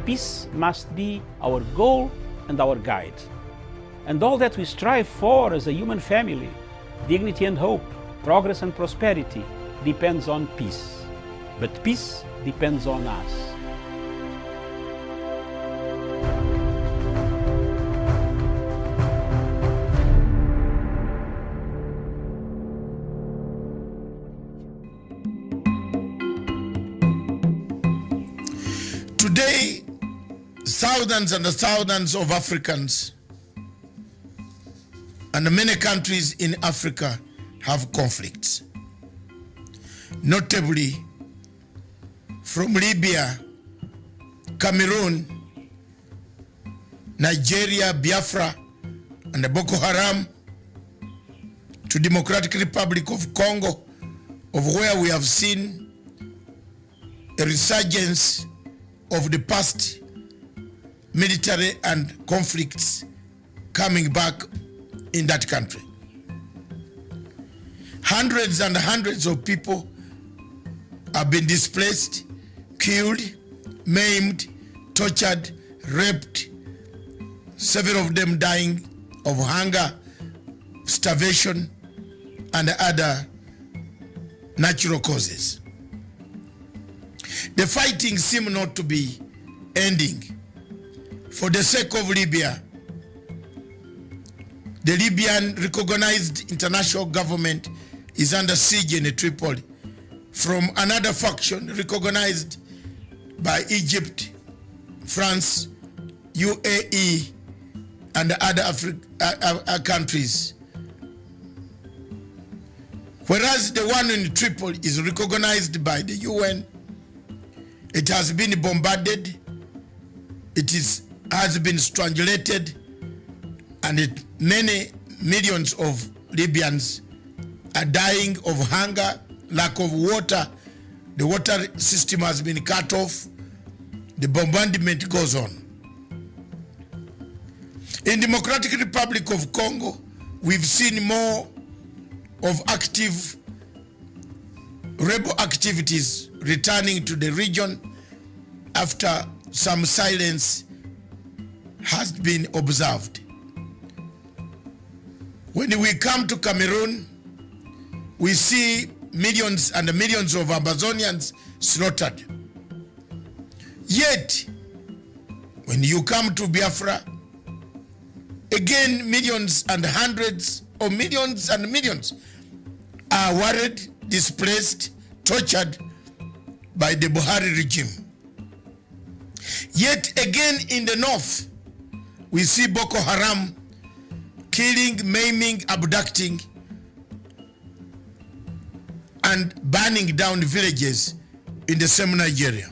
peace must be our goal and our guide. And all that we strive for as a human family, dignity and hope, progress and prosperity, depends on peace. But peace depends on us. Today, thousands and thousands of Africans and many countries in Africa have conflicts. Notably, from Libya, Cameroon, Nigeria, Biafra, and Boko Haram, to Democratic Republic of Congo, of where we have seen a resurgence of the past military and conflicts coming back in that country. Hundreds and hundreds of people have been displaced, killed, maimed, tortured, raped, several of them dying of hunger, starvation, and other natural causes. The fighting seems not to be ending. For the sake of Libya, the Libyan recognized international government is under siege in Tripoli from another faction recognized by Egypt, France, UAE, and other countries. Whereas the one in Tripoli is recognized by the UN, it has been bombarded, has been strangulated, and many millions of Libyans are dying of hunger, lack of water. The water system has been cut off. The bombardment goes on. In Democratic Republic of Congo, we've seen more of active rebel activities returning to the region after some silence has been observed. When we come to Cameroon, we see millions and millions of Amazonians slaughtered. Yet, when you come to Biafra, again millions and hundreds of millions and millions are worried, displaced, tortured by the Buhari regime. Yet again in the north, we see Boko Haram killing, maiming, abducting, and burning down villages in the same Nigeria.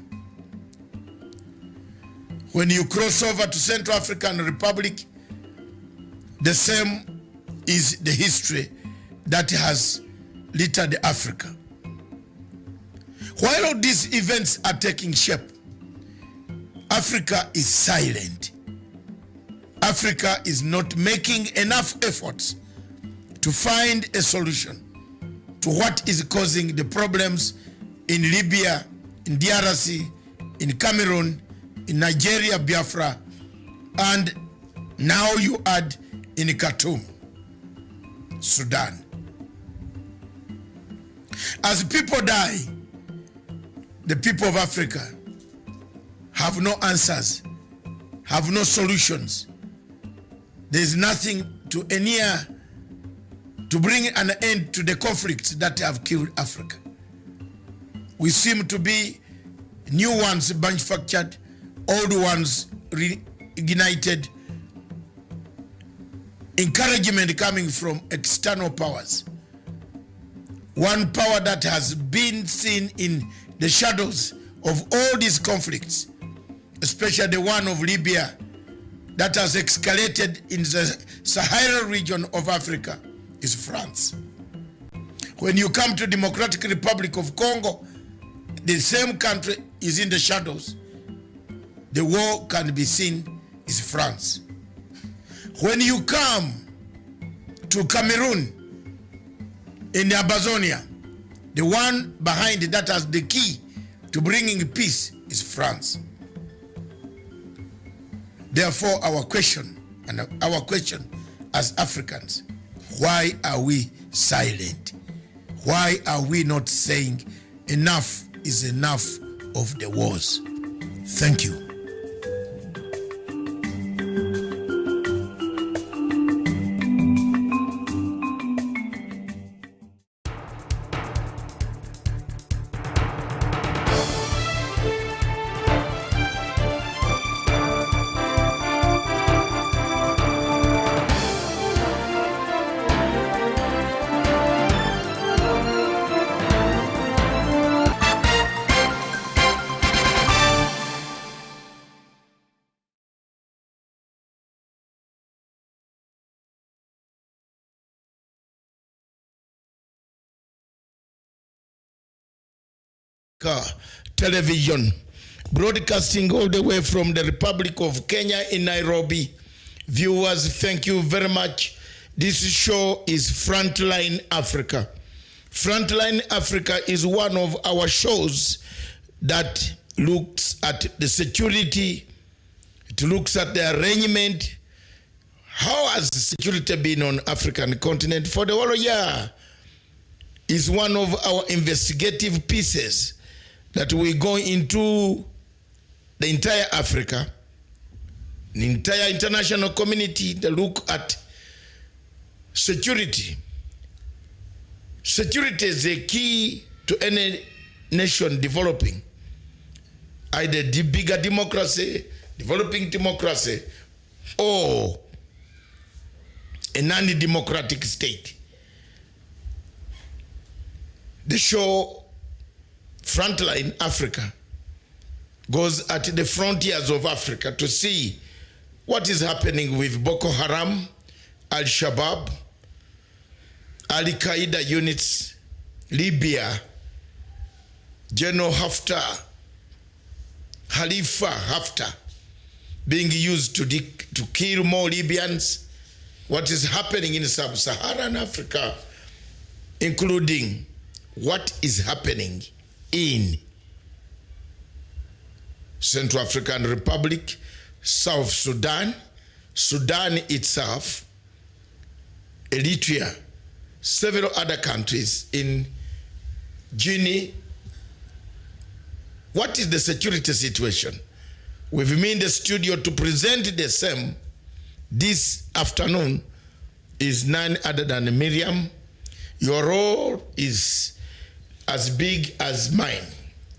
When you cross over to Central African Republic, the same is the history that has littered Africa. While all these events are taking shape, Africa is silent. Africa is not making enough efforts to find a solution to what is causing the problems in Libya, in DRC, in Cameroon, in Nigeria, Biafra, and now you add in Khartoum, Sudan. As people die, the people of Africa have no answers, have no solutions. There is nothing to bring an end to the conflicts that have killed Africa. We seem to be new ones manufactured, old ones reignited, encouragement coming from external powers. One power that has been seen in the shadows of all these conflicts, especially the one of Libya that has escalated in the Sahara region of Africa, is France. When you come to Democratic Republic of Congo, the same country is in the shadows. The war can be seen is France. When you come to Cameroon, in Amazonia, the one behind that has the key to bringing peace is France. Therefore, our question as Africans, why are we silent? Why are we not saying enough is enough of the wars? Thank you. Television, broadcasting all the way from the Republic of Kenya in Nairobi. Viewers, thank you very much. This show is Frontline Africa. Frontline Africa is one of our shows that looks at the security, it looks at the arrangement. How has security been on African continent for the whole year? Is one of our investigative pieces that we go into the entire Africa, the entire international community to look at security. Security is a key to any nation developing, either the bigger democracy, developing democracy, or a non-democratic state. The show Frontline Africa goes at the frontiers of Africa to see what is happening with Boko Haram, Al-Shabaab, Al-Qaeda units, Libya, General Haftar, Khalifa Haftar, being used to kill more Libyans, what is happening in sub-Saharan Africa, including what is happening in Central African Republic, South Sudan, Sudan itself, Eritrea, several other countries in Guinea. What is the security situation? With me in the studio to present the same this afternoon is none other than Miriam. Your role is as big as mine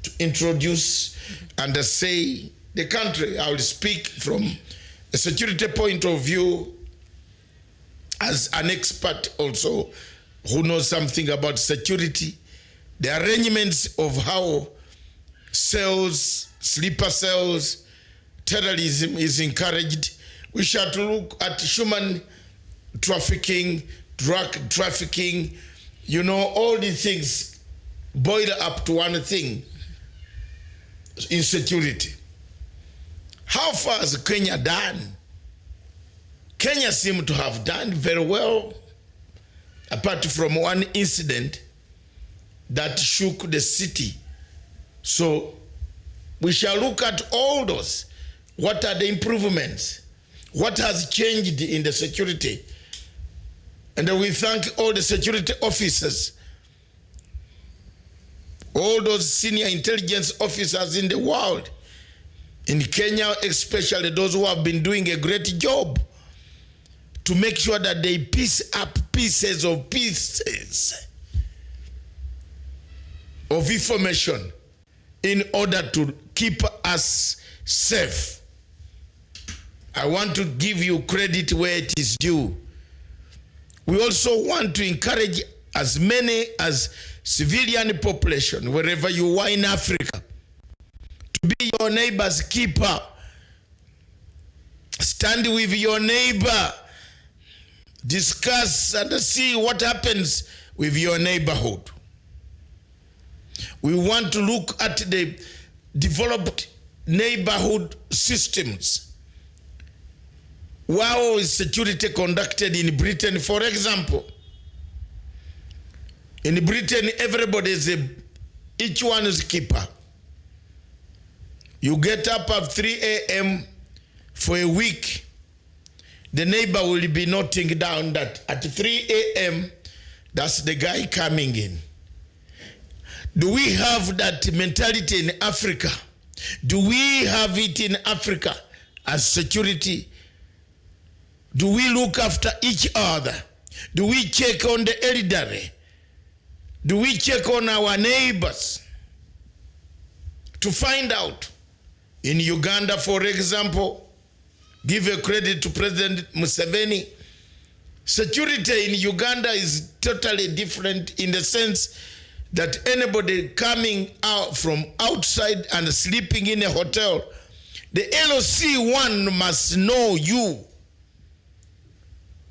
to introduce and say the country. I will speak from a security point of view as an expert also who knows something about security, the arrangements of how cells, sleeper cells, terrorism is encouraged. We shall look at human trafficking, drug trafficking, you know, all these things boil up to one thing: insecurity. How far has Kenya done? Kenya seems to have done very well, apart from one incident that shook the city. So we shall look at all those. What are the improvements? What has changed in the security? And we thank all the security officers, all those senior intelligence officers in the world, in Kenya especially, those who have been doing a great job to make sure that they piece up pieces of information in order to keep us safe. I want to give you credit where it is due. We also want to encourage as many as civilian population, wherever you are in Africa, to be your neighbor's keeper. Stand with your neighbor. Discuss and see what happens with your neighborhood. We want to look at the developed neighborhood systems. How is security conducted in Britain, for example? In Britain, everybody is each one is a keeper. You get up at 3 a.m., for a week, the neighbor will be noting down that at 3 a.m., that's the guy coming in. Do we have that mentality in Africa? Do we have it in Africa as security? Do we look after each other? Do we check on the elderly? Do we check on our neighbors to find out? In Uganda, for example, give a credit to President Museveni. Security in Uganda is totally different in the sense that anybody coming out from outside and sleeping in a hotel, the LOC1 must know you.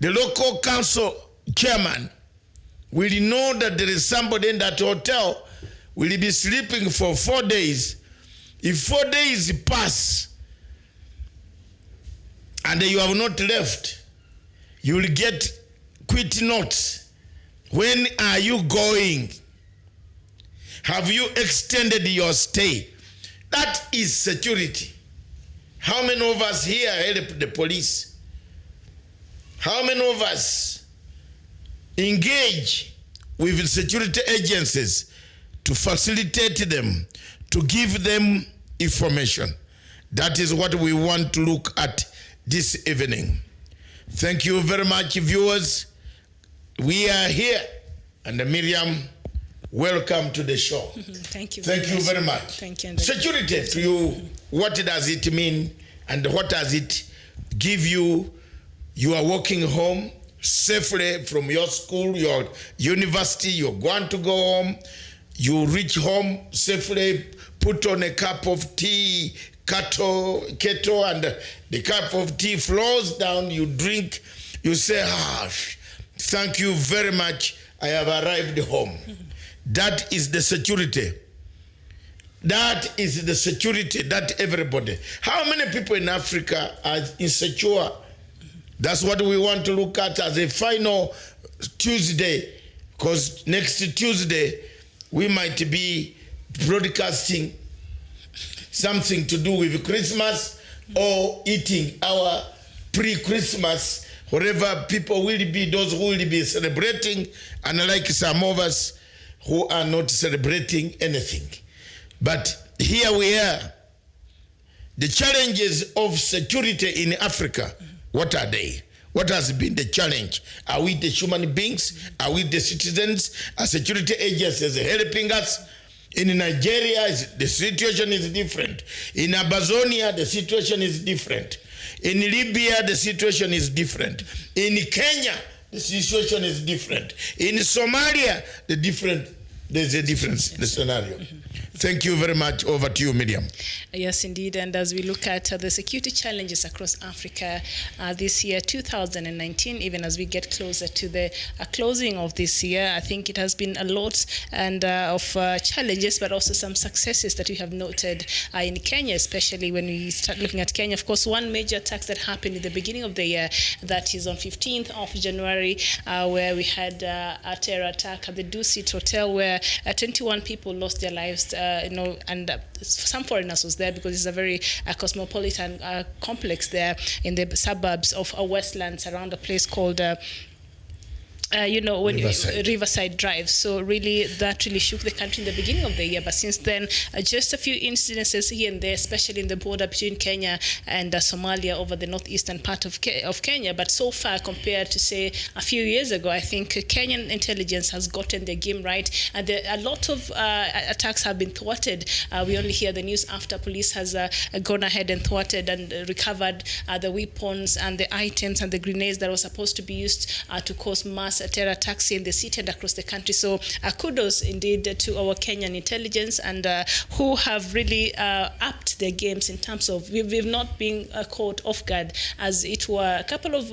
The local council chairman will know that there is somebody in that hotel will be sleeping for 4 days. If 4 days pass and you have not left, you will get quit notes. When are you going? Have you extended your stay? That is security. How many of us here help the police? How many of us engage with security agencies to facilitate them, to give them information? That is what we want to look at this evening. Thank you very much, viewers. We are here, and Miriam, welcome to the show. Thank you. Thank you very much. Thank you. Security to you, what does it mean, and what does it give you? You are walking home safely from your school, your university, you're going to go home, you reach home safely, put on a cup of tea, kettle, and the cup of tea flows down, you drink, you say, thank you very much, I have arrived home. That is the security. That is the security that everybody. How many people in Africa are insecure? That's what we want to look at as a final Tuesday, because next Tuesday we might be broadcasting something to do with Christmas or eating our pre-Christmas, wherever people will be, those who will be celebrating, and like some of us who are not celebrating anything. But here we are. The challenges of security in Africa, what are they? What has been the challenge? Are we the human beings? Are we the citizens? Are security agencies helping us? In Nigeria, the situation is different. In Amazonia, the situation is different. In Libya, the situation is different. In Kenya, the situation is different. In Somalia, there's a difference in the scenario. Thank you very much. Over to you, Miriam. Yes, indeed. And as we look at the security challenges across Africa this year, 2019, even as we get closer to the closing of this year, I think it has been a lot of challenges, but also some successes that we have noted in Kenya, especially when we start looking at Kenya. Of course, one major attack that happened in the beginning of the year, that is on 15th of January, where we had a terror attack at the Dusit Hotel, where 21 people lost their lives. And some foreigners was there because it's a very cosmopolitan complex there in the suburbs of Westlands around a place called Riverside Drive. So really, that really shook the country in the beginning of the year. But since then, just a few incidences here and there, especially in the border between Kenya and Somalia over the northeastern part of Kenya. But so far, compared to, say, a few years ago, I think Kenyan intelligence has gotten their game right. And a lot of attacks have been thwarted. We only hear the news after police has gone ahead and thwarted and recovered the weapons and the items and the grenades that were supposed to be used to cause mass terror attacks in the city and across the country. So kudos indeed to our Kenyan intelligence, and who have really upped their games in terms of we've not been caught off guard as it were a couple of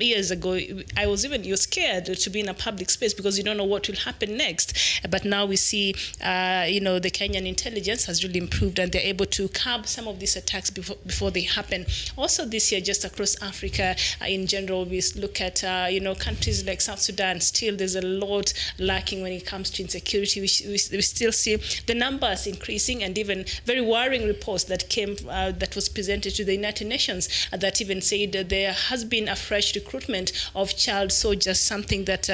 years ago. You're scared to be in a public space because you don't know what will happen next. But now we see the Kenyan intelligence has really improved, and they're able to curb some of these attacks before they happen. Also this year, just across Africa in general, we look at countries like South Sudan. Still there's a lot lacking when it comes to insecurity. We still see the numbers increasing, and even very worrying reports that came that was presented to the United Nations that even said that there has been a fresh recruitment of child soldiers, something that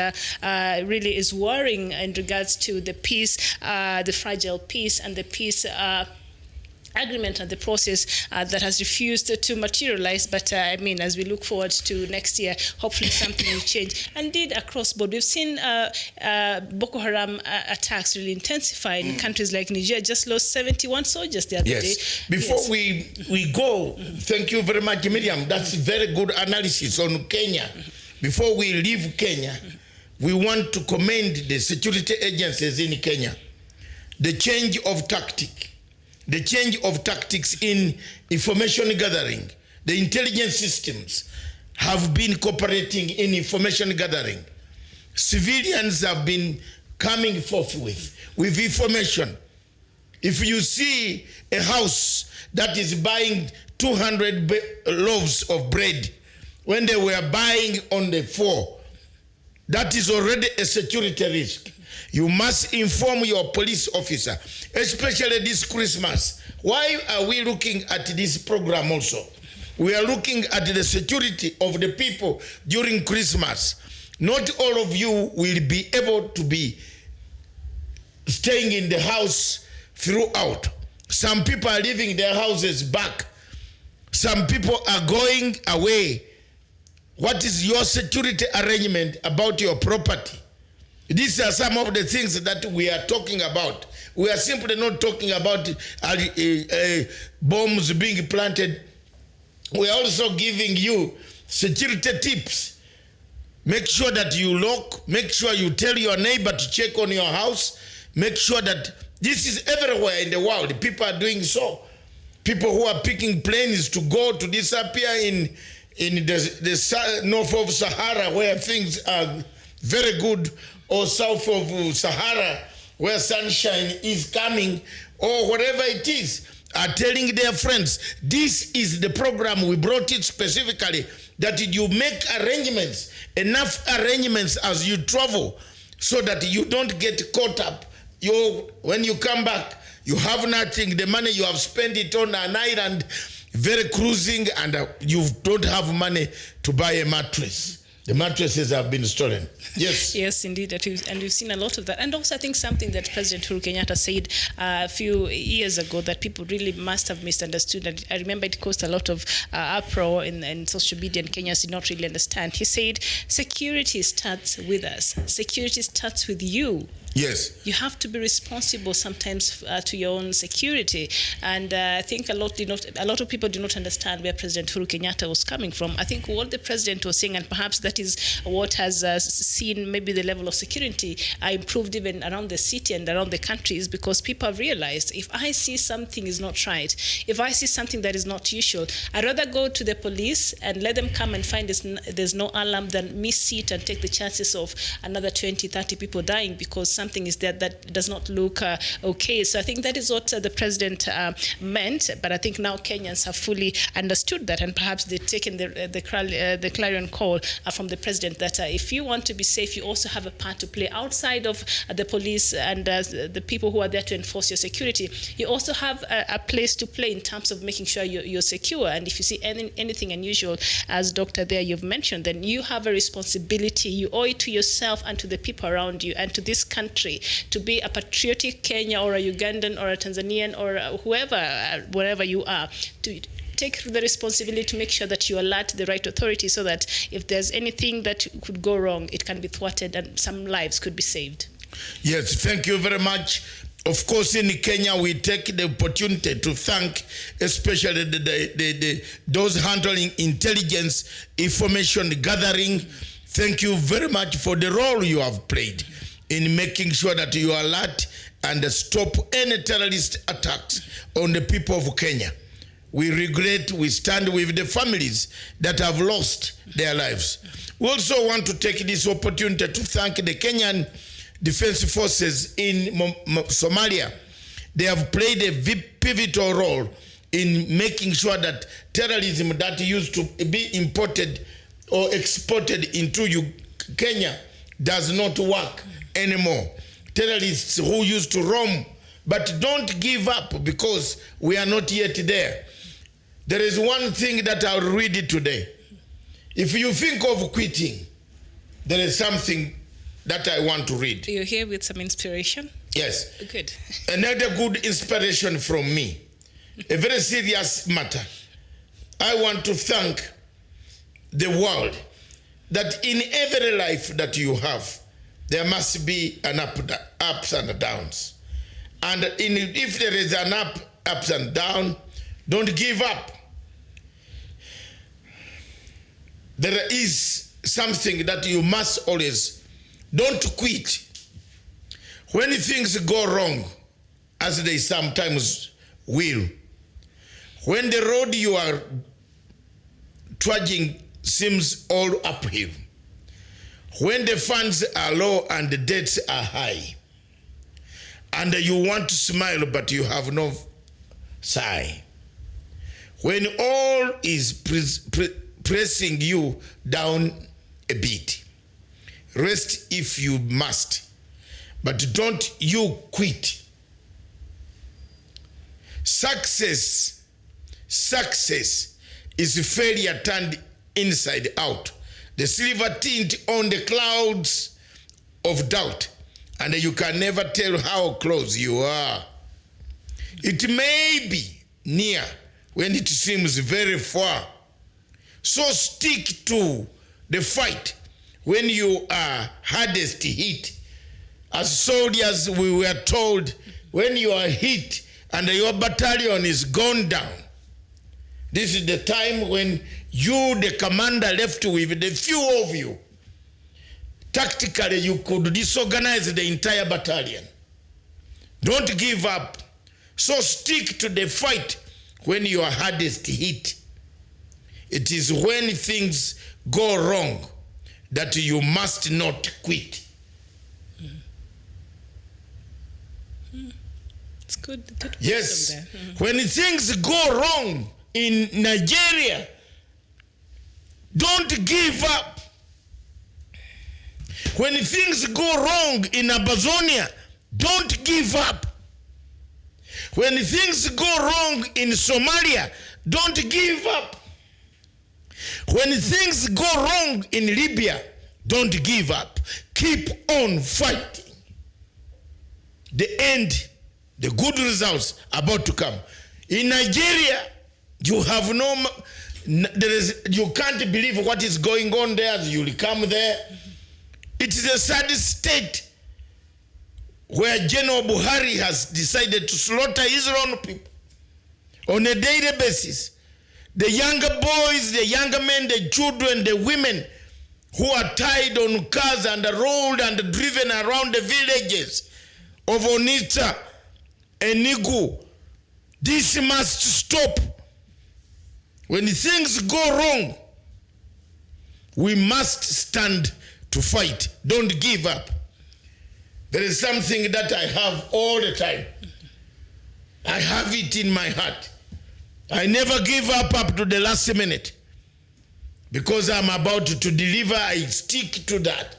really is worrying in regards to the peace, the fragile peace, and the peace agreement and the process that has refused to materialize. But I mean, as we look forward to next year, hopefully something will change. Indeed, across board, we've seen Boko Haram attacks really intensify in countries like Nigeria. Just lost 71 soldiers the other day. Before we go, thank you very much, Miriam. That's very good analysis on Kenya. Before we leave Kenya, we want to commend the security agencies in Kenya. The change of tactic. The change of tactics in information gathering. The intelligence systems have been cooperating in information gathering. Civilians have been coming forth with information. If you see a house that is buying 200 loaves of bread when they were buying on the floor, that is already a security risk. You must inform your police officer, especially this Christmas. Why are we looking at this program also? We are looking at the security of the people during Christmas. Not all of you will be able to be staying in the house throughout. Some people are leaving their houses back. Some people are going away. What is your security arrangement about your property? These are some of the things that we are talking about. We are simply not talking about bombs being planted. We are also giving you security tips. Make sure that you lock. Make sure you tell your neighbor to check on your house. Make sure that this is everywhere in the world. People are doing so. People who are picking planes to go to disappear in the north of Sahara, where things are very good, or south of Sahara, where sunshine is coming, or whatever it is, are telling their friends, this is the program. We brought it specifically that you make arrangements, enough arrangements as you travel, so that you don't get caught up. When you come back, you have nothing. The money you have spent it on an island, very cruising, and you don't have money to buy a mattress. The mattresses have been stolen. Yes. Yes, indeed. And we've seen a lot of that. And also, I think something that President Uhuru Kenyatta said a few years ago that people really must have misunderstood. And I remember it caused a lot of uproar in social media, and Kenyans did not really understand. He said, security starts with us. Security starts with you. Yes. You have to be responsible sometimes to your own security. And I think a lot of people do not understand where President Uhuru Kenyatta was coming from. I think what the president was saying, and perhaps that is what has seen maybe the level of security improved even around the city and around the country, is because people have realized, if I see something is not right, if I see something that is not usual, I'd rather go to the police and let them come and find there's no alarm than me sit and take the chances of another 20, 30 people dying because something is there that does not look okay. So I think that is what the president meant. But I think now Kenyans have fully understood that, and perhaps they've taken the clarion call from the president that if you want to be safe, you also have a part to play outside of the police and the people who are there to enforce your security. You also have a place to play in terms of making sure you're secure. And if you see anything unusual, as Doctor there you've mentioned, then you have a responsibility. You owe it to yourself and to the people around you and to this country to be a patriotic Kenya or a Ugandan or a Tanzanian or whoever, wherever you are, to take the responsibility to make sure that you alert the right authority so that if there's anything that could go wrong, it can be thwarted and some lives could be saved. Yes, thank you very much. Of course, in Kenya, we take the opportunity to thank especially those handling intelligence, information gathering. Thank you very much for the role you have played in making sure that you alert and stop any terrorist attacks on the people of Kenya. We regret, we stand with the families that have lost their lives. We also want to take this opportunity to thank the Kenyan Defense Forces in Somalia. They have played a pivotal role in making sure that terrorism that used to be imported or exported into Kenya does not work anymore. Terrorists who used to roam But don't give up because we are not yet there. There is one thing that I'll read it today. If you think of quitting, there is something that I want to read. You're here with some inspiration? Yes. Good. Another good inspiration from me. A very serious matter. I want to thank the world that in every life that you have, there must be an ups and downs. And if there is an ups and down, don't give up. There is something that you must always, don't quit. When things go wrong, as they sometimes will, when the road you are trudging seems all uphill, when the funds are low and the debts are high, and you want to smile but you have no sigh, when all is pressing you down a bit, rest if you must, but don't you quit. Success is failure turned inside out. The silver tint on the clouds of doubt, and you can never tell how close you are. It may be near when it seems very far. So stick to the fight when you are hardest hit. As soldiers, we were told, when you are hit and your battalion is gone down, this is the time when you, the commander, left with the few of you, tactically you could disorganize the entire battalion. Don't give up. So stick to the fight when you are hardest hit. It is when things go wrong that you must not quit. It's good. Yes. There. When things go wrong in Nigeria, don't give up. When things go wrong in Amazonia, don't give up. When things go wrong in Somalia, don't give up. When things go wrong in Libya, don't give up. Keep on fighting. The end, the good results are about to come. In Nigeria, you have you can't believe what is going on there as you come there. It is a sad state where General Buhari has decided to slaughter his own people on a daily basis. The younger boys, the younger men, the children, the women who are tied on cars and rolled and driven around the villages of Onitsha and Nigu. This must stop. When things go wrong, we must stand to fight. Don't give up. There is something that I have all the time. I have it in my heart. I never give up to the last minute. Because I'm about to deliver, I stick to that.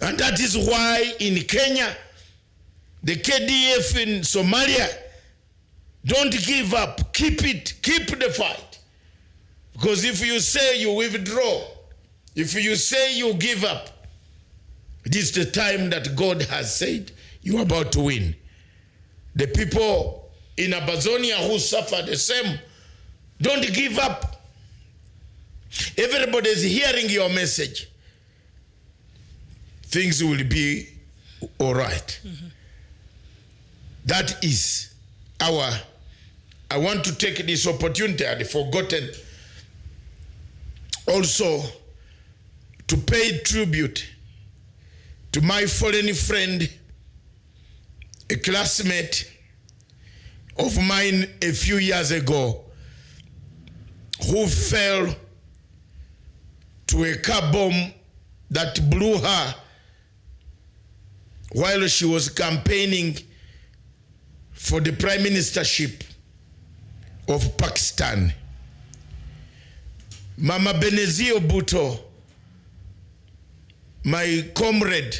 And that is why in Kenya, the KDF in Somalia, don't give up. Keep the fight. Because if you say you withdraw, if you say you give up, it is the time that God has said you are about to win. The people in Amazonia who suffer the same, don't give up. Everybody is hearing your message. Things will be all right. That is I want to take this opportunity, I had forgotten also to pay tribute to my foreign friend, a classmate of mine a few years ago, who fell to a car bomb that blew her while she was campaigning for the prime ministership of Pakistan. Mama Benazir Bhutto, my comrade,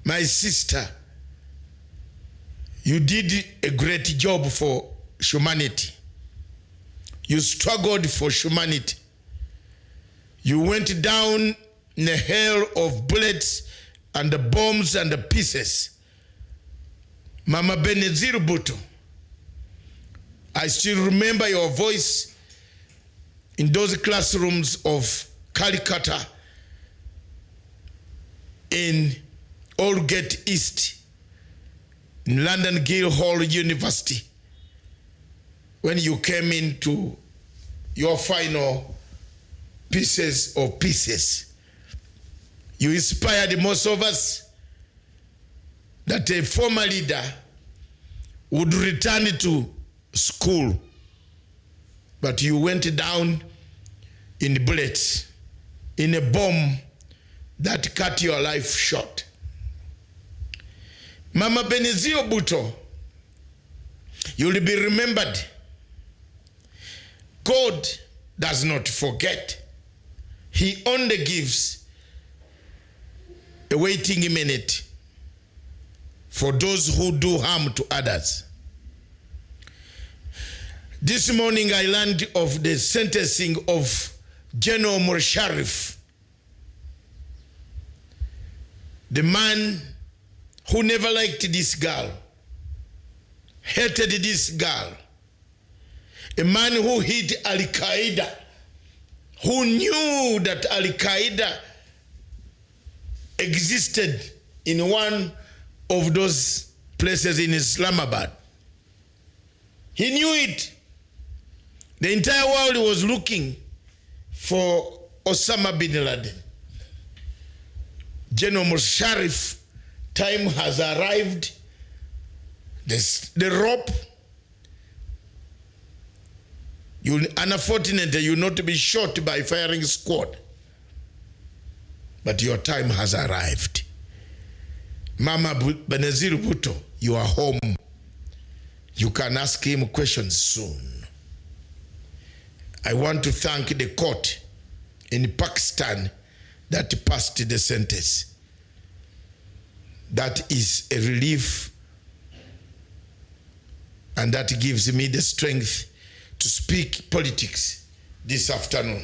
my sister, You did a great job for humanity. You struggled for humanity. You went down in the hell of bullets and the bombs and the pieces. Mama Benazir Bhutto, I still remember your voice in those classrooms of Calcutta in Aldgate East, in London Guildhall University, when you came into your final pieces of pieces. You inspired most of us that a former leader would return to school, but you went down in bullets, in a bomb that cut your life short. Mama Benazir Bhutto, you will be remembered. God does not forget. He only gives a waiting minute for those who do harm to others. This morning I learned of the sentencing of General Musharraf, the man who never liked this girl, hated this girl, a man who hid Al-Qaeda, who knew that Al-Qaeda existed in one of those places in Islamabad. He knew it. The entire world was looking for Osama bin Laden. General Musharraf, time has arrived. The rope, unfortunately, you will not be shot by firing squad. But your time has arrived. Mama Benazir Bhutto, you are home. You can ask him questions soon. I want to thank the court in Pakistan that passed the sentence. That is a relief, and that gives me the strength to speak politics this afternoon.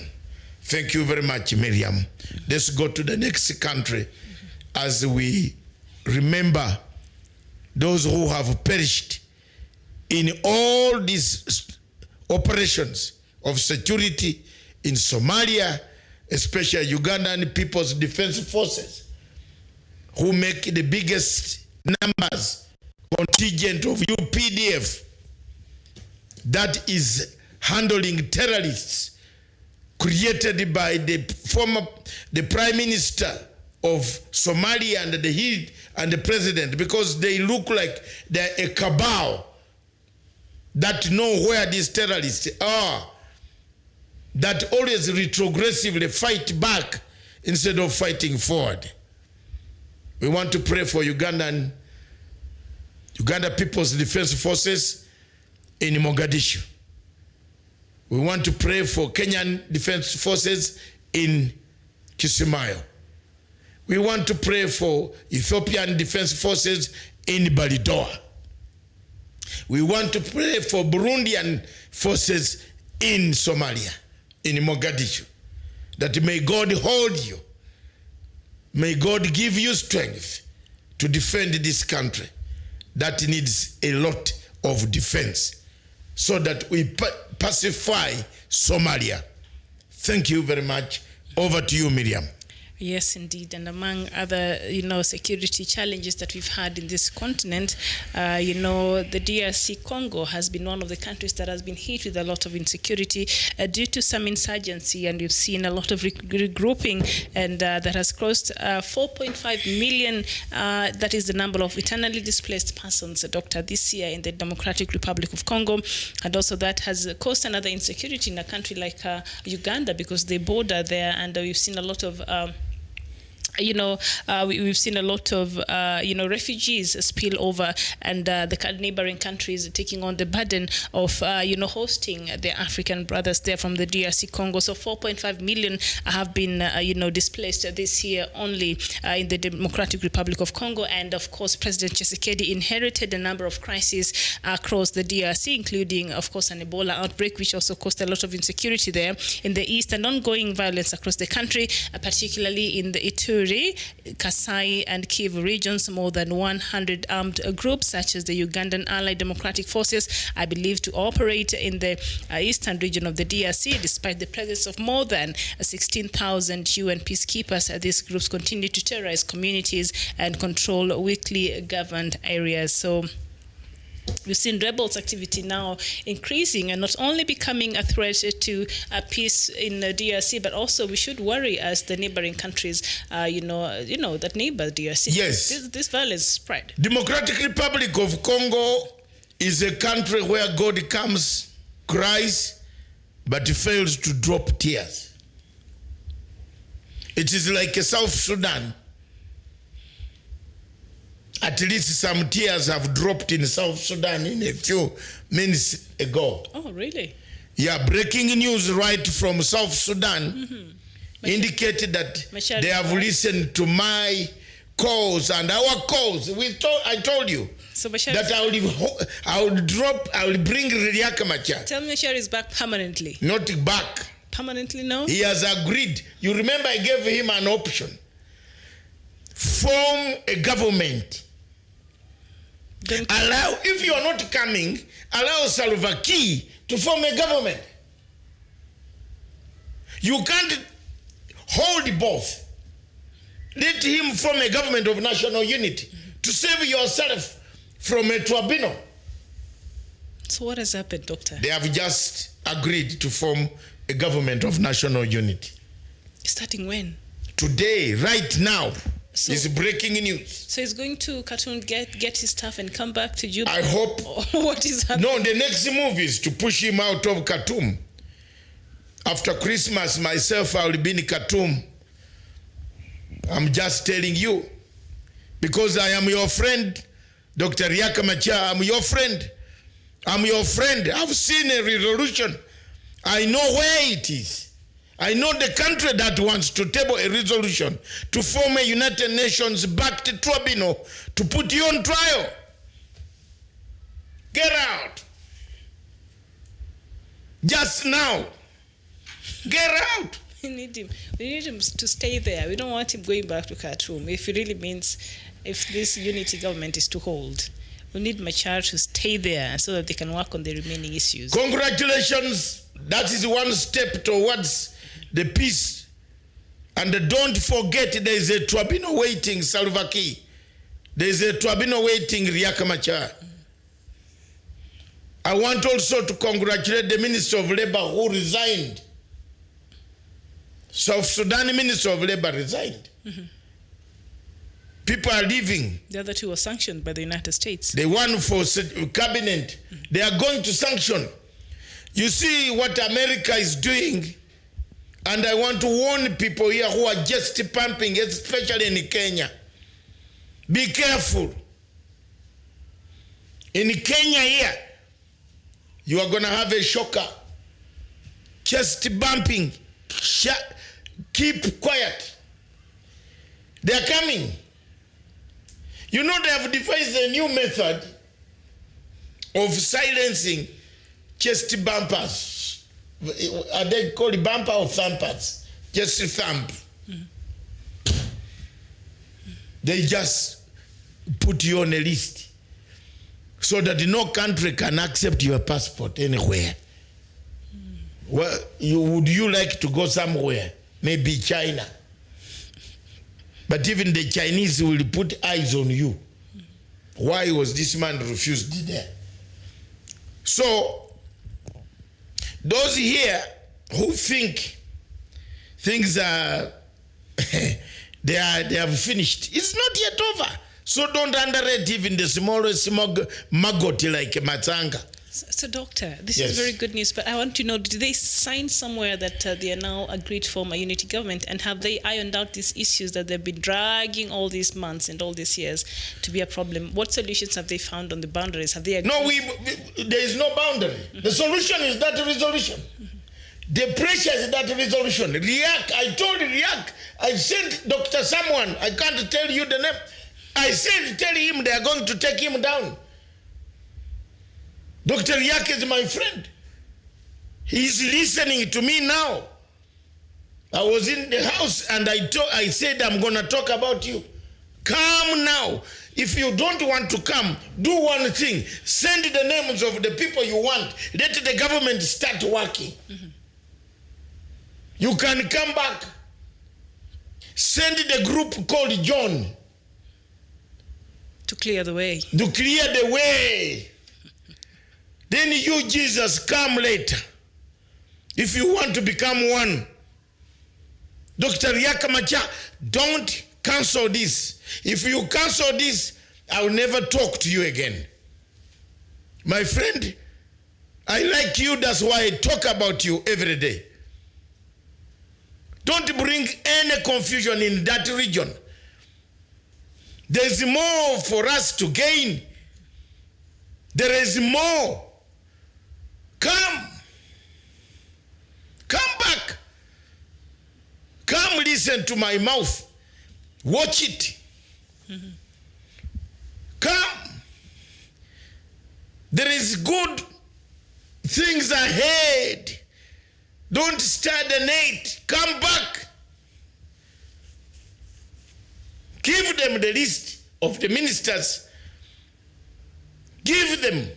Thank you very much, Miriam. Let's go to the next country as we remember those who have perished in all these operations of security in Somalia, especially Ugandan People's Defense Forces, who make the biggest numbers contingent of UPDF that is handling terrorists created by the Prime Minister of Somalia and the President, because they look like they're a cabal that know where these terrorists are, that always retrogressively fight back instead of fighting forward. We want to pray for Uganda People's Defense Forces in Mogadishu. We want to pray for Kenyan Defense Forces in Kismayo. We want to pray for Ethiopian Defense Forces in Balidoa. We want to pray for Burundian forces in Somalia, in Mogadishu, that may God hold you. May God give you strength to defend this country that needs a lot of defense, so that we pacify Somalia. Thank you very much. Over to you, Miriam. Yes, indeed. And among other, security challenges that we've had in this continent, the DRC Congo has been one of the countries that has been hit with a lot of insecurity due to some insurgency, and we've seen a lot of regrouping, and that has caused 4.5 million, that is the number of internally displaced persons, Doctor, this year in the Democratic Republic of Congo. And also that has caused another insecurity in a country like Uganda, because they border there, and we've seen a lot of we've seen a lot of, refugees spill over, and the neighboring countries taking on the burden of, hosting their African brothers there from the DRC Congo. So 4.5 million have been, displaced this year only in the Democratic Republic of Congo. And of course, President Tshisekedi inherited a number of crises across the DRC, including, of course, an Ebola outbreak, which also caused a lot of insecurity there in the east, and ongoing violence across the country, particularly in the Ituri, Kasai and Kivu regions. More than 100 armed groups, such as the Ugandan Allied Democratic Forces, are believed to operate in the eastern region of the DRC. Despite the presence of more than 16,000 UN peacekeepers, these groups continue to terrorize communities and control weakly governed areas. So we've seen rebels' activity now increasing and not only becoming a threat to peace in the DRC, but also we should worry as the neighboring countries, that neighbor DRC. Yes. This violence spread. Democratic Republic of Congo is a country where God comes, cries, but fails to drop tears. It is like a South Sudan. At least some tears have dropped in South Sudan in a few minutes ago. Oh, really? Yeah, breaking news right from South Sudan indicated that they have listened to my calls and our calls. I told you so Bashar that I will bring Riek Machar. Tell me Bashar is back permanently. Not back. Permanently, no? He has agreed. You remember I gave him an option. Form a government. If you are not coming, allow Salva Kiir to form a government. You can't hold both. Let him form a government of national unity to save yourself from a tribunal. So what has happened, Doctor? They have just agreed to form a government of national unity. Starting when? Today, right now. So, it's breaking news. So he's going to Khartoum, get his stuff and come back to Juba? I hope. What is happening? No, the next move is to push him out of Khartoum. After Christmas, myself, I will be in Khartoum. I'm just telling you. Because I am your friend, Dr. Riek Machar. I'm your friend. I'm your friend. I've seen a resolution. I know where it is. I know the country that wants to table a resolution to form a United Nations-backed tribunal to put you on trial. Get out. Just now. Get out. We need him to stay there. We don't want him going back to Khartoum. If it really means, if this unity government is to hold, we need Machar to stay there so that they can work on the remaining issues. Congratulations. That is one step towards the peace. And don't forget there is a tribunal waiting Salva Kiir. There is a tribunal waiting Riek Machar. I want also to congratulate the Minister of Labor who resigned. South Sudan Minister of Labor resigned. People are leaving. The other two were sanctioned by the United States. The one for cabinet, they are going to sanction. You see what America is doing. And I want to warn people here who are just pumping, especially in Kenya. Be careful. In Kenya here, you are going to have a shocker. Chest bumping. Keep quiet. They are coming. You know they have devised a new method of silencing chest bumpers. Are they called bumper or thumpers? Just a thump. They just put you on a list so that no country can accept your passport anywhere. Well, would you like to go somewhere? Maybe China. But even the Chinese will put eyes on you. Why was this man refused there? So, those here who think things are they have finished, it's not yet over. So don't underrate even the smallest maggot like Matanga. So, Doctor, this Yes. is very good news, but I want to know, did they sign somewhere that they are now agreed to form a unity government, and have they ironed out these issues that they've been dragging all these months and all these years to be a problem? What solutions have they found on the boundaries? Have they agreed? No, there is no boundary. The solution is that resolution. The pressure is that resolution. Riak, I told Riak, I sent Dr. Someone, I can't tell you the name. I said, tell him they are going to take him down. Dr. Riak is my friend. He's listening to me now. I was in the house and I said, I'm going to talk about you. Come now. If you don't want to come, do one thing. Send the names of the people you want. Let the government start working. You can come back. Send the group called John. To clear the way. To clear the way. Then you, Jesus, come later. If you want to become one. Dr. Yakamacha, don't cancel this. If you cancel this, I'll never talk to you again. My friend, I like you, that's why I talk about you every day. Don't bring any confusion in that region. There's more for us to gain. There is more. Come. Come back. Come listen to my mouth. Watch it. Come. There is good things ahead. Don't stagnate. Come back. Give them the list of the ministers. Give them.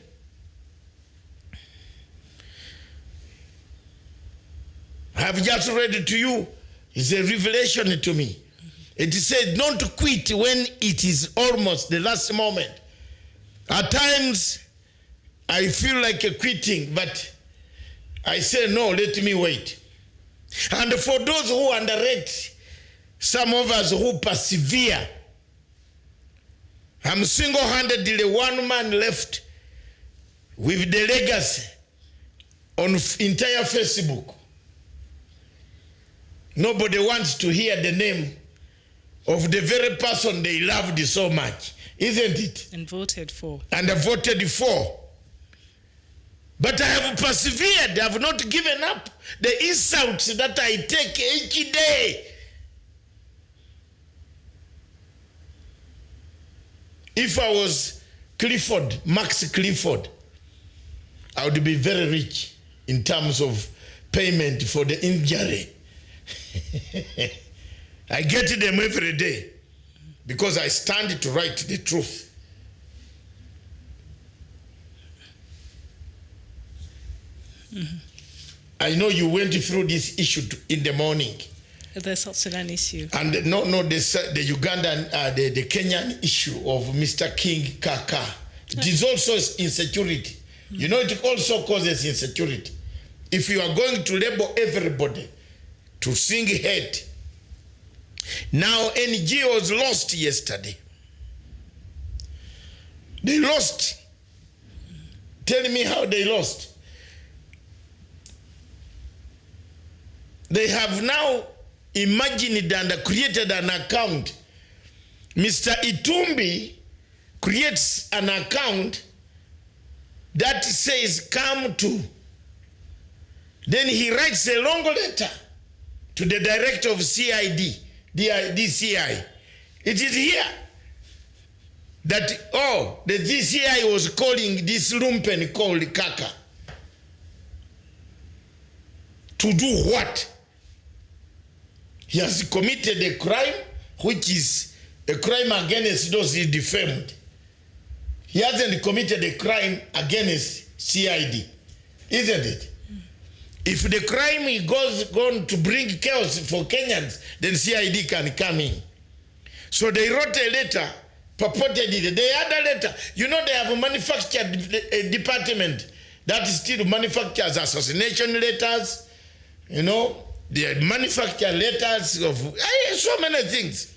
I have just read it to you. It's a revelation to me. It said not to quit when it is almost the last moment. At times, I feel like quitting, but I say, no, let me wait. And for those who underrate, some of us who persevere, I'm single-handedly one man left with the legacy on entire Facebook. Nobody wants to hear the name of the very person they loved so much, isn't it? And voted for. And I voted for. But I have persevered. I have not given up. The insults that I take each day. If I was Clifford, Max Clifford, I would be very rich in terms of payment for the injury. I get them every day because I stand to write the truth. I know you went through this issue in the morning. The South Sudan issue. And the Ugandan, the Kenyan issue of Mr. King Kaka. It is also insecurity. You know, it also causes insecurity. If you are going to label everybody to sing hate. Now NGOs lost yesterday. They lost. Tell me how they lost. They have now imagined and created an account. Mr. Itumbi creates an account that says come to. Then he writes a long letter to the director of CID, DCI. It is here that, the DCI was calling this lumpen called Kaka. To do what? He has committed a crime, which is a crime against those he defamed. He hasn't committed a crime against CID, isn't it? If the crime is going to bring chaos for Kenyans, then CID can come in. So they wrote a letter, purported it. They had a letter. You know, they have a manufactured department that still manufactures assassination letters. You know, they manufacture letters of so many things.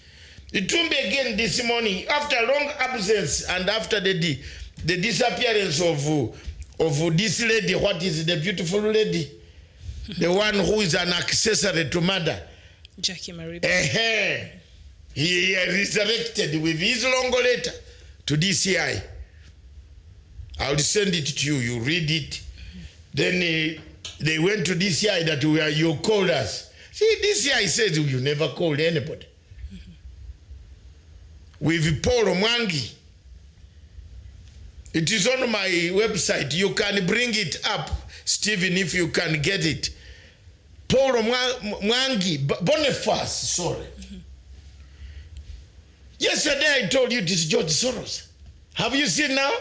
It won't be again this morning, after long absence and after the disappearance of this lady. What is the beautiful lady? The one who is an accessory to murder. Jackie Mariba. He resurrected with his long letter to DCI. I'll send it to you. You read it. Then they went to DCI that you called us. See, DCI says you never called anybody. With Paul Mwangi. It is on my website. You can bring it up, Stephen, if you can get it. Paul Mwangi, Boniface, sorry. Yesterday I told you this is George Soros. Have you seen now?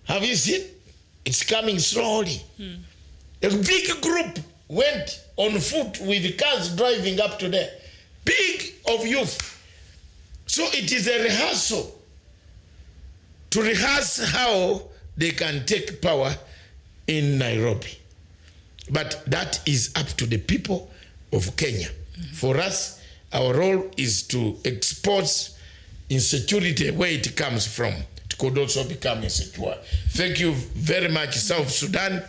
Have you seen? It's coming slowly. A big group went on foot with cars driving up to there. Big of youth. So it is a rehearsal to rehearse how they can take power in Nairobi. But that is up to the people of Kenya. For us, our role is to expose insecurity where it comes from. It could also become insecure. Thank you very much, South Sudan.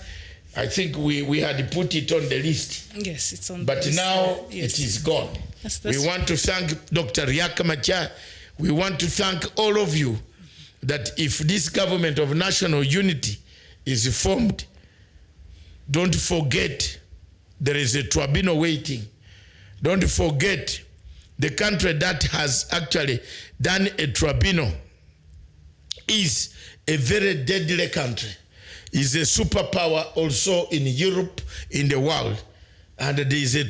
I think we had put it on the list. Yes, it's on but the list. But now yes. it is gone. That's we want to thank Dr. Riek. We want to thank all of you that if this government of national unity is formed, don't forget there is a tribunal waiting. Don't forget the country that has actually done a tribunal is a very deadly country. Is a superpower also in Europe, in the world. And there is a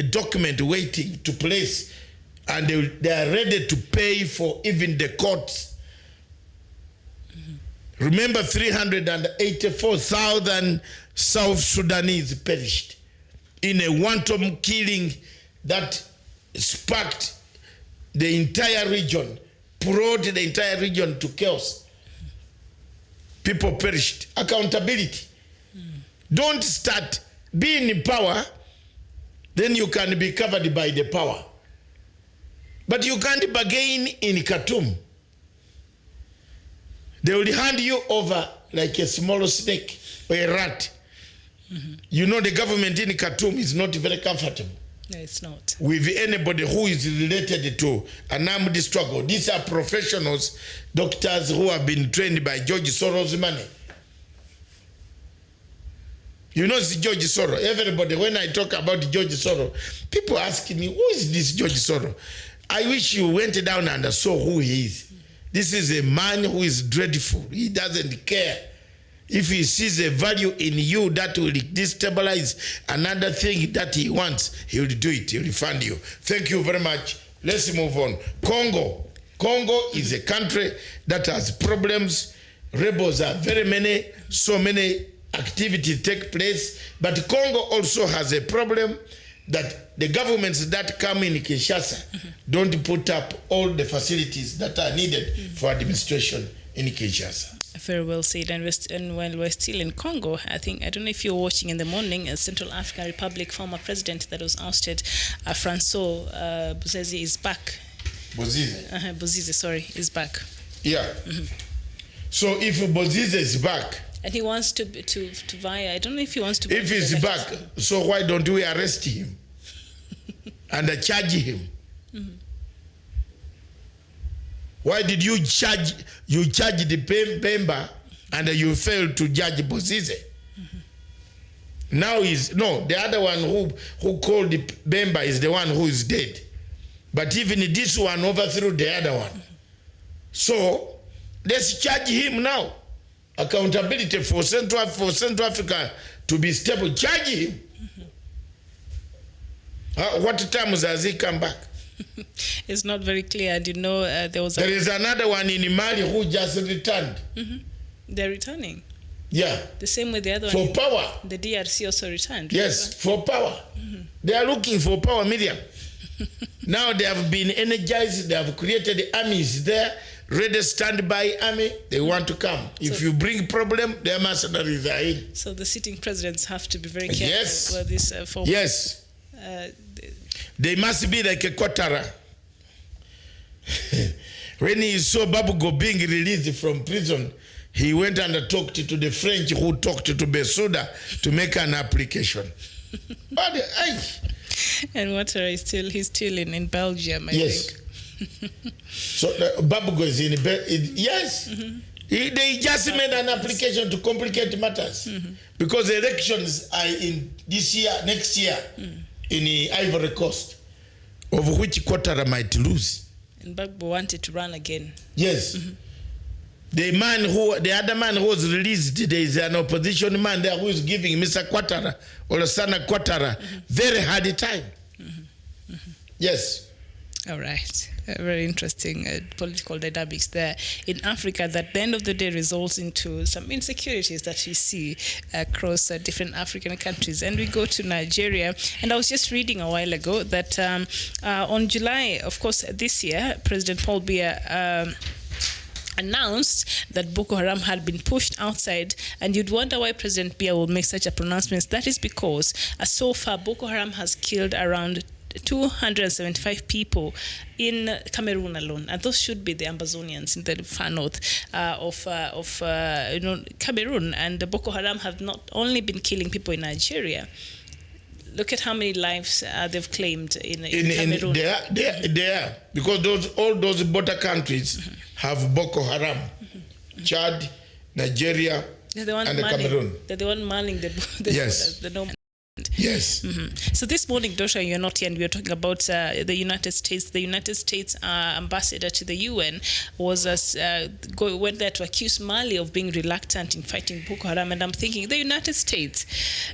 document waiting to place, and they are ready to pay for even the courts. Remember, 384,000 South Sudanese perished in a wanton killing that sparked the entire region, brought the entire region to chaos. People perished. Accountability. Don't start being in power, then you can be covered by the power. But you can't bargain in Khartoum. They will hand you over like a small snake or a rat. You know the government in Khartoum is not very comfortable. No, it's not. With anybody who is related to an armed struggle. These are professionals, doctors who have been trained by George Soros' money. You know it's George Soros. Everybody, when I talk about George Soros, people ask me, who is this George Soros? I wish you went down and saw who he is. This is a man who is dreadful. He doesn't care. If he sees a value in you that will destabilize another thing that he wants, he will do it. He will fund you. Thank you very much. Let's move on. Congo. Congo is a country that has problems. Rebels are very many. So many activities take place. But Congo also has a problem that the governments that come in Kinshasa don't put up all the facilities that are needed for administration in Kinshasa. Very well said. And while we're still in Congo, I don't know if you're watching in the morning, Central African Republic former president that was ousted, Francois Bozize is back. Bozize, sorry, is back. Yeah. So if Bozize is back, and he wants to vie, I don't know if he wants to. If he's back, so why don't we arrest him and charge him? Why did you charge the Bemba and you failed to judge Bozize? Now the other one who called the Bemba is the one who is dead. But even this one overthrew the other one. So let's charge him now. Accountability for Central Africa to be stable. Charge him. What times has he come back? It's not very clear. And there is another one in Mali who just returned. They're returning. Yeah. The same way the other one. For power. The DRC also returned. Yes, for power. They are looking for power, Miriam. Now they have been energized. They have created armies there. Ready standby army. They want to come. If you bring problem, their mercenaries are in. So the sitting presidents have to be very careful. Yes. For this. Yes. They must be like a Kotara. When he saw Babugo being released from prison, he went and talked to the French who talked to Bessouda to make an application. But, and Ouattara is he's still in Belgium, I think. So Babugo is yes. They just made an application to complicate matters because the elections are in this year, next year in Ivory Coast, of which Ouattara might lose. And Gbagbo wanted to run again. Yes. The other man who was released, there is an opposition man there who is giving Mr. Ouattara or Sana Ouattara very hard time. Yes. All right. Very interesting political dynamics there in Africa that at the end of the day results into some insecurities that we see across different African countries. And we go to Nigeria. And I was just reading a while ago that on July, of course, this year, President Paul Biya announced that Boko Haram had been pushed outside, and you'd wonder why President Biya will make such a pronouncement. That is because so far Boko Haram has killed around 275 people in Cameroon alone, and those should be the Amazonians in the far north of Cameroon. And the Boko Haram have not only been killing people in Nigeria. Look at how many lives they've claimed in Cameroon. They are because all those border countries have Boko Haram, Chad, Nigeria, and Cameroon. They're the one manning the yes. borders, Yes. So this morning, Joshua, you're not here, and we are talking about the United States. The United States ambassador to the UN went there to accuse Mali of being reluctant in fighting Boko Haram. And I'm thinking, the United States,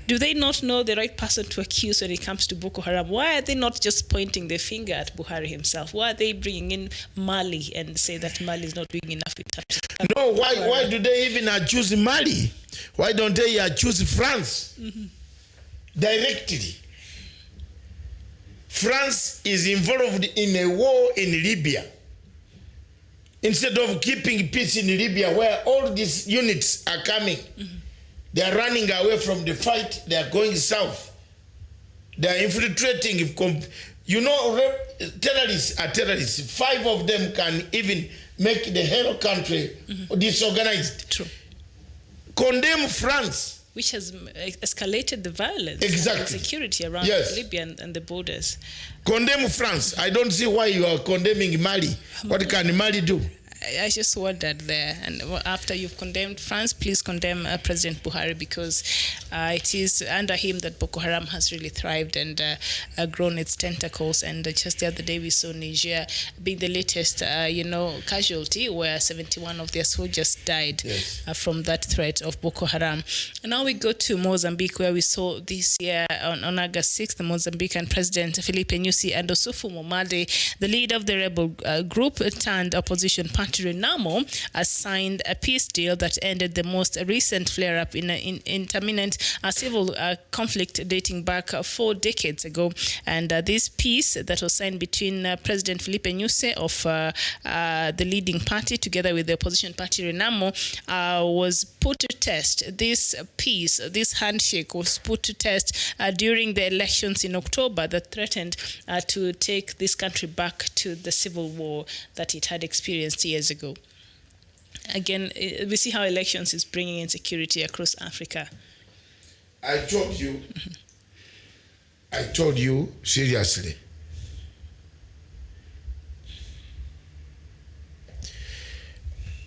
do they not know the right person to accuse when it comes to Boko Haram? Why are they not just pointing their finger at Buhari himself? Why are they bringing in Mali and say that Mali is not doing enough in terms of No, why do they even accuse Mali? Why don't they accuse France? Directly. France is involved in a war in Libya. Instead of keeping peace in Libya, where all these units are coming, they are running away from the fight, they are going south. They are infiltrating. Terrorists are terrorists. 5 of them can even make the whole country disorganized. True. Condemn France, which has escalated the violence and security around Libya and the borders. Condemn France. I don't see why you are condemning Mali. What can Mali do? I just wondered there. And after you've condemned France, please condemn President Buhari, because it is under him that Boko Haram has really thrived and grown its tentacles. And just the other day we saw Niger being the latest, casualty, where 71 of their soldiers died from that threat of Boko Haram. And now we go to Mozambique, where we saw this year on August 6th, the Mozambican President Filipe Nyusi and Osufu Momade, the leader of the rebel group turned opposition party Renamo, signed a peace deal that ended the most recent flare-up in an intermittent civil conflict dating back 4 decades ago. And this peace that was signed between President Filipe Nyusi of the leading party together with the opposition party Renamo was put to test. This peace, this handshake was put to test during the elections in October that threatened to take this country back to the civil war that it had experienced years ago. Again, we see how elections is bringing insecurity across Africa. I told you seriously.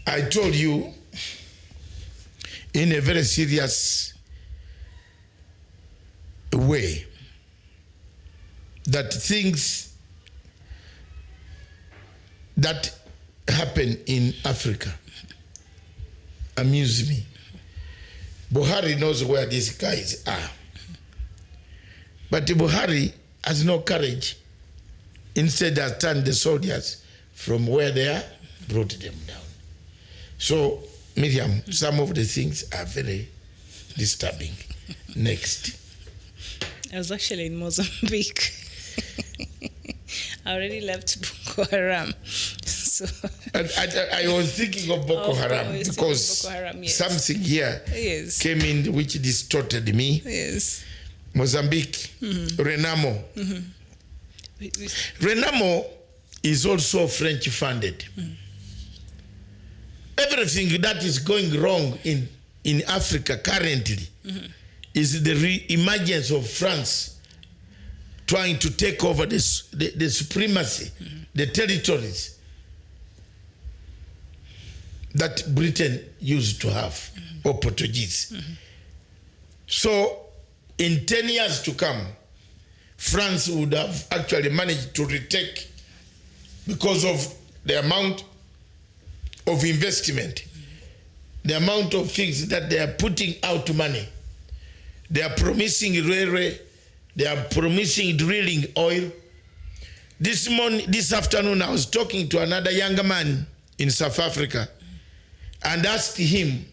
I told you in a very serious way that things that happen in Africa amuse me. Buhari knows where these guys are. But Buhari has no courage. Instead, has turned the soldiers from where they are, brought them down. So, Miriam, some of the things are very disturbing. Next. I was actually in Mozambique. I already left Boko Haram. So I was thinking of Boko Haram because Boko Haram, something here came in which distorted me. Yes. Mozambique, Renamo. Renamo is also French funded. everything that is going wrong in Africa currently is the re-emergence of France trying to take over the supremacy, the territories that Britain used to have, or Portuguese. So in 10 years to come, France would have actually managed to retake, because of the amount of investment, the amount of things that they are putting out money. They are promising railway, they are promising drilling oil. This afternoon I was talking to another younger man in South Africa and asked him,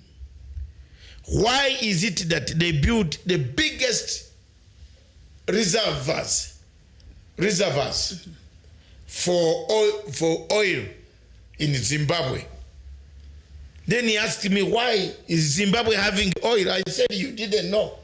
why is it that they built the biggest reservoirs for oil in Zimbabwe? Then he asked me, why is Zimbabwe having oil? I said, you didn't know.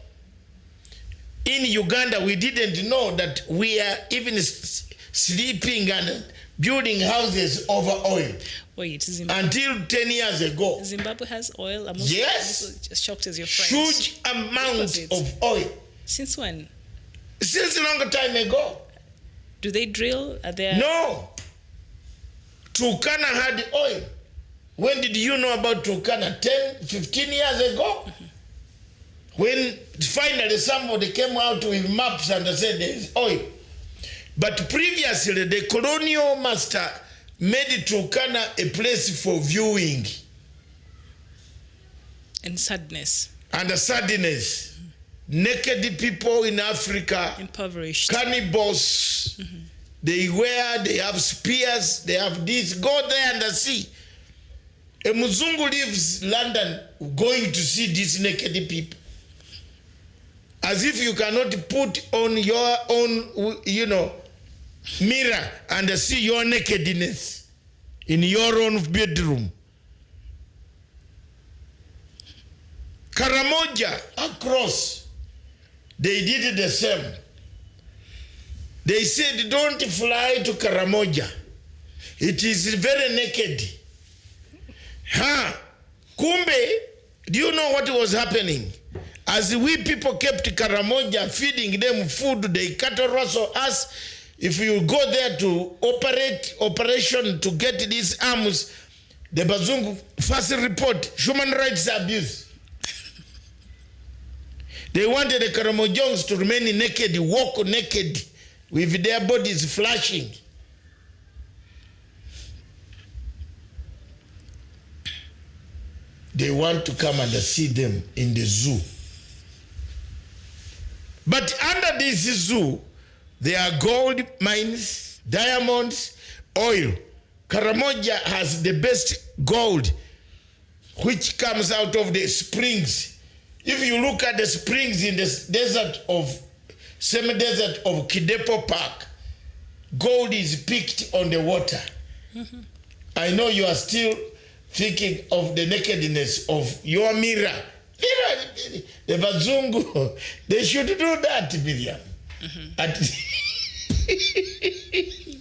In Uganda, we didn't know that we are even sleeping and building houses over oil. Wait, Zimbabwe, until 10 years ago. Zimbabwe has oil? Yes. As shocked as your friends. Huge amount of oil. Since when? Since a long time ago. Do they drill? Are there? No. Turkana had oil. When did you know about Turkana? 10, 15 years ago? When finally somebody came out with maps and said there is oil. But previously, the colonial master made Turkana a place for viewing. And sadness. And sadness. Naked people in Africa. Impoverished. Cannibals. They have spears, they have this. Go there and see. A Muzungu leaves London going to see these naked people. As if you cannot put on your own, mirror and see your nakedness in your own bedroom. Karamoja across, they did the same. They said, don't fly to Karamoja. It is very naked. Kumbe, do you know what was happening? As we people kept Karamoja feeding them food, they cattle rustle us. If you go there to operation to get these arms, the Bazungu first report, human rights abuse. They wanted the Karamojons to remain naked, walk naked, with their bodies flashing. They want to come and see them in the zoo. But under this zoo, there are gold mines, diamonds, oil. Karamoja has the best gold, which comes out of the springs. If you look at the springs in the semi-desert of Kidepo Park, gold is picked on the water. I know you are still thinking of the nakedness of your mirror. The Bazungu, they should do that, Miriam.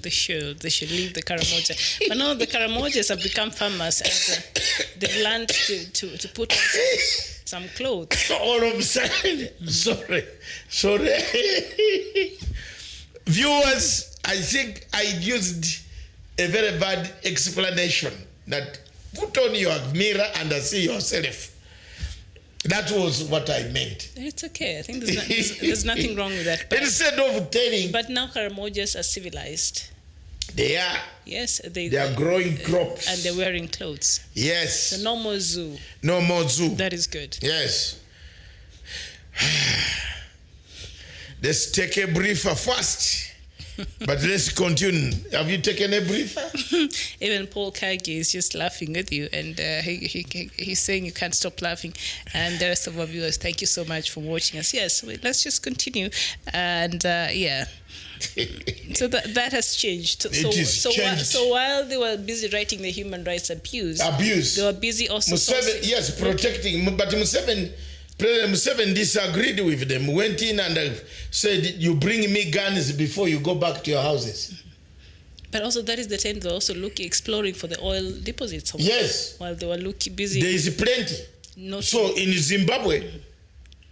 They should leave the Karamoja. But now the Karamojas have become famous and they've learned to put on some clothes. All of a sudden, sorry. Viewers, I think I used a very bad explanation that put on your mirror and see yourself. That was what I meant. It's okay. I think there's nothing wrong with that. Instead of telling... But now Karamojas are civilized. They are. Yes. They are growing crops. And they're wearing clothes. Yes. So no more zoo. No more zoo. That is good. Yes. Let's take a briefer first. But let's continue. Have you taken a briefer? Even Paul Kagi is just laughing with you, and he's saying you can't stop laughing. And the rest of our viewers, thank you so much for watching us. Yes, let's just continue. And yeah. So that has changed. Changed. So while they were busy writing the human rights abuse, they were busy also protecting. But President Museveni disagreed with them, went in and said, you bring me guns before you go back to your houses. But also that is the time they're also exploring for the oil deposits. Yes. While they were busy. There is plenty. So in Zimbabwe,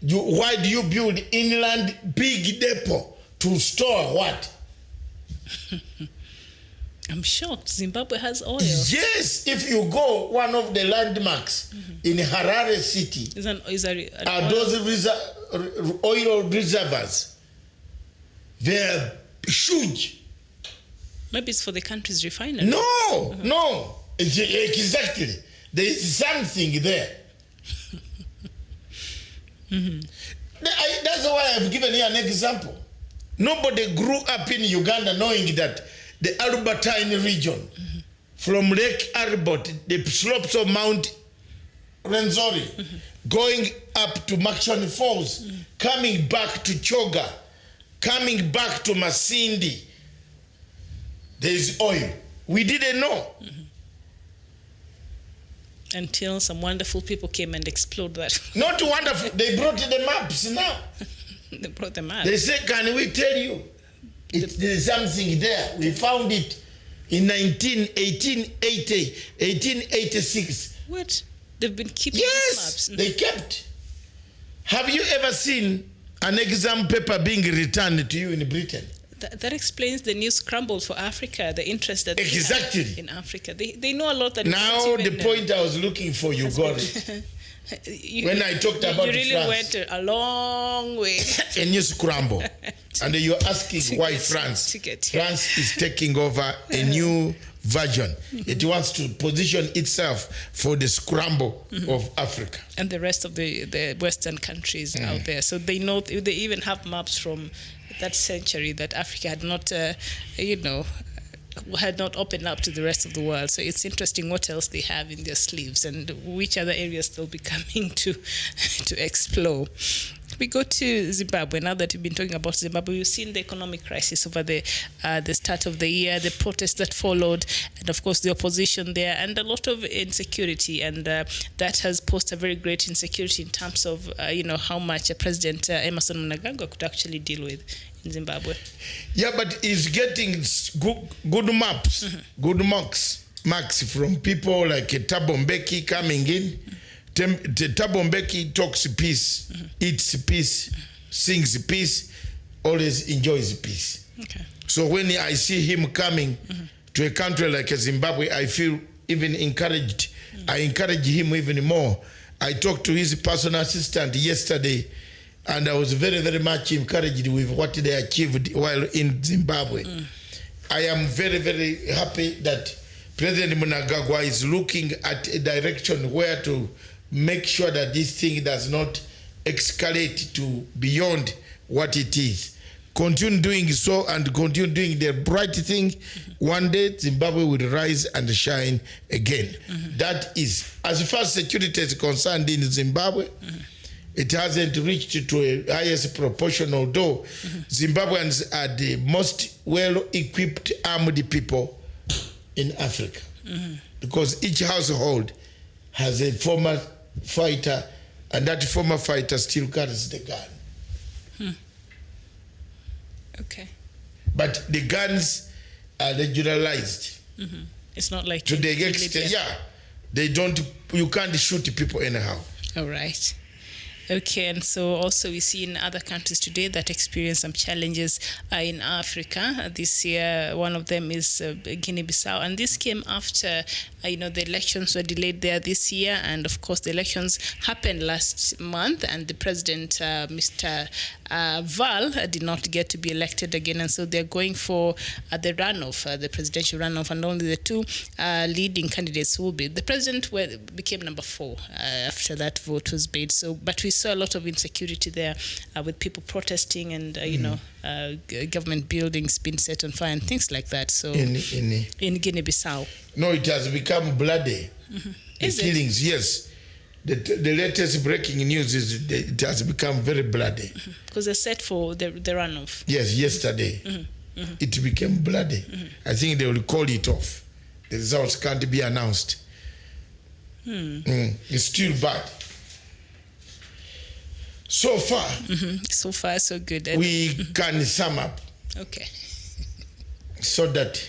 why do you build inland big depot to store what? I'm shocked. Zimbabwe has oil. Yes, if you go, one of the landmarks in Harare city are those oil reservoirs. They're huge. Maybe it's for the country's refinery. No, exactly. There is something there. That's why I've given you an example. Nobody grew up in Uganda knowing that the Albertine region, from Lake Arbot, the slopes of Mount Rwenzori, going up to Makshani Falls, coming back to Choga, coming back to Masindi, there is oil. We didn't know. Until some wonderful people came and explored that. Not wonderful. They brought the maps now. They brought the maps. They say, can we tell you? There's something there. We found it in 1886. What? They've been keeping these maps? They kept. Have you ever seen an exam paper being returned to you in Britain? That explains the new scramble for Africa, the interest that they have in Africa. They know a lot that now the point I was looking for, you got it. When I talked about you really France, went a long way. A new scramble. And you're asking why France is taking over a new version. It wants to position itself for the scramble of Africa. And the rest of the Western countries out there. So they know, they even have maps from that century that Africa had not, had not opened up to the rest of the world. So it's interesting what else they have in their sleeves and which other areas they'll be coming to explore. We go to Zimbabwe. Now that we've been talking about Zimbabwe, we've seen the economic crisis over the start of the year, the protests that followed, and of course the opposition there, and a lot of insecurity. And that has posed a very great insecurity in terms of, how much President Emerson Mnangagwa could actually deal with in Zimbabwe. Yeah, but he's getting good maps, good marks from people like Thabo Mbeki coming in. Thabo Mbeki talks peace, eats peace, sings peace, always enjoys peace. Okay. So when I see him coming to a country like Zimbabwe, I feel even encouraged. I encourage him even more. I talked to his personal assistant yesterday, and I was very, very much encouraged with what they achieved while in Zimbabwe. I am very, very happy that President Mnangagwa is looking at a direction where to make sure that this thing does not escalate to beyond what it is. Continue doing so and continue doing the bright thing. One day Zimbabwe will rise and shine again. That is, as far as security is concerned in Zimbabwe, it hasn't reached to a highest proportion, although Zimbabweans are the most well-equipped armed people in Africa. Because each household has a former fighter, and that former fighter still carries the gun. Okay. But the guns are regionalized. It's not like to the extent, they don't. You can't shoot people anyhow. All right. Okay, and so also we see in other countries today that experience some challenges in Africa. This year, one of them is Guinea-Bissau, and this came after, the elections were delayed there this year, and of course the elections happened last month, and the president, Mr. Val, did not get to be elected again, and so they're going for the runoff, the presidential runoff, and only the two leading candidates will be. The president became number 4 after that vote was made. So, but we saw a lot of insecurity there with people protesting and government buildings being set on fire and things like that. So in Guinea-Bissau, no, it has become bloody. The killings, yes. The latest breaking news is it has become very bloody. Because they're set for the runoff. Yes, yesterday. It became bloody. I think they will call it off. The results can't be announced. It's still bad. So far. So far, so good. We can sum up. Okay. So that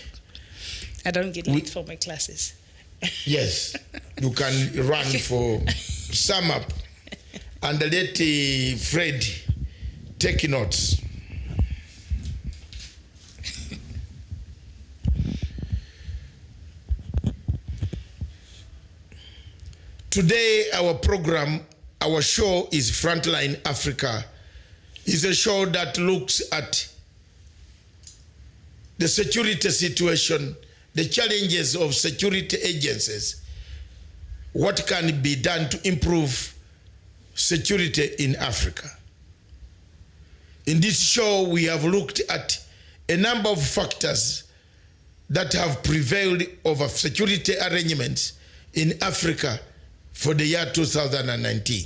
I don't get late for my classes. Yes, you can run for sum up and let Fred take notes. Today, our program, our show is Frontline Africa. It's a show that looks at the security situation, the challenges of security agencies, what can be done to improve security in Africa. In this show, we have looked at a number of factors that have prevailed over security arrangements in Africa for the year 2019.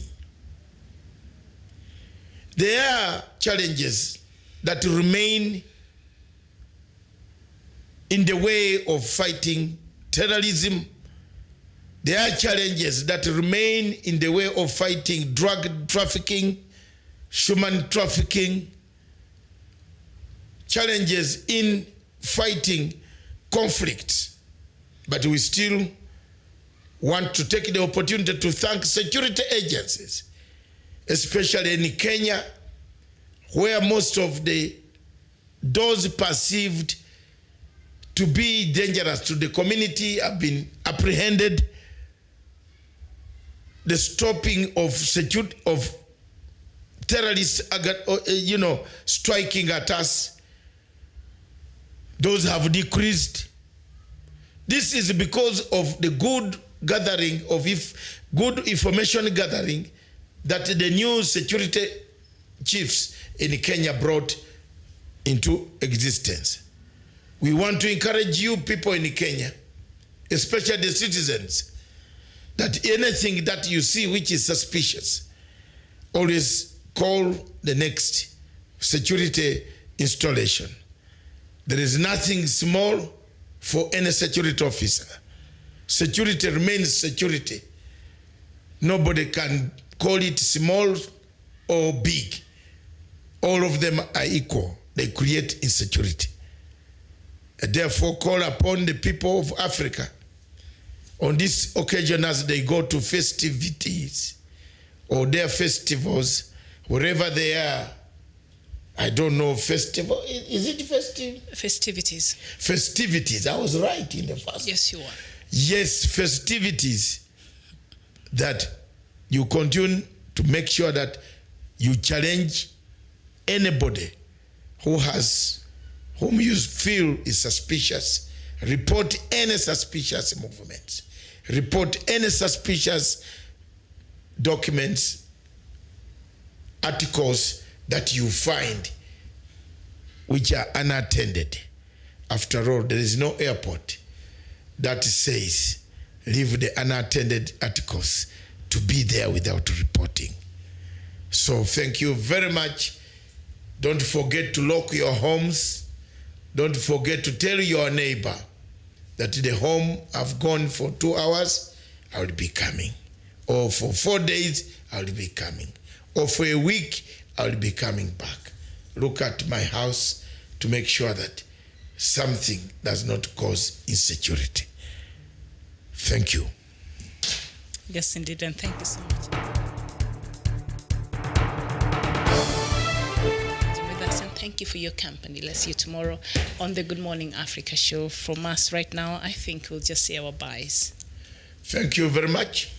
There are challenges that remain in the way of fighting terrorism. There are challenges that remain in the way of fighting drug trafficking, human trafficking, challenges in fighting conflicts. But we still want to take the opportunity to thank security agencies, especially in Kenya, where most of those perceived to be dangerous to the community have been apprehended. The stopping of terrorists, striking at us, those have decreased. This is because of the good gathering of good information gathering that the new security chiefs in Kenya brought into existence. We want to encourage you people in Kenya, especially the citizens, that anything that you see which is suspicious, always call the next security installation. There is nothing small for any security officer. Security remains security. Nobody can call it small or big. All of them are equal. They create insecurity. And therefore, call upon the people of Africa on this occasion as they go to festivities or their festivals, wherever they are. I don't know, festival, is it festive? Festivities. Festivities, I was right in the first. Yes, you are. Yes, festivities, that you continue to make sure that you challenge anybody whom you feel is suspicious. Report any suspicious movements. Report any suspicious documents, articles that you find which are unattended. After all, there is no airport that says leave the unattended articles to be there without reporting. So thank you very much. Don't forget to lock your homes. Don't forget to tell your neighbor that the home I've gone for 2 hours, I will be coming. Or for 4 days, I will be coming. Or for a week, I will be coming back. Look at my house to make sure that something does not cause insecurity. Thank you. Yes, indeed, and thank you so much. With us, and thank you for your company. Let's see you tomorrow on the Good Morning Africa show. From us right now, I think we'll just say our byes. Thank you very much.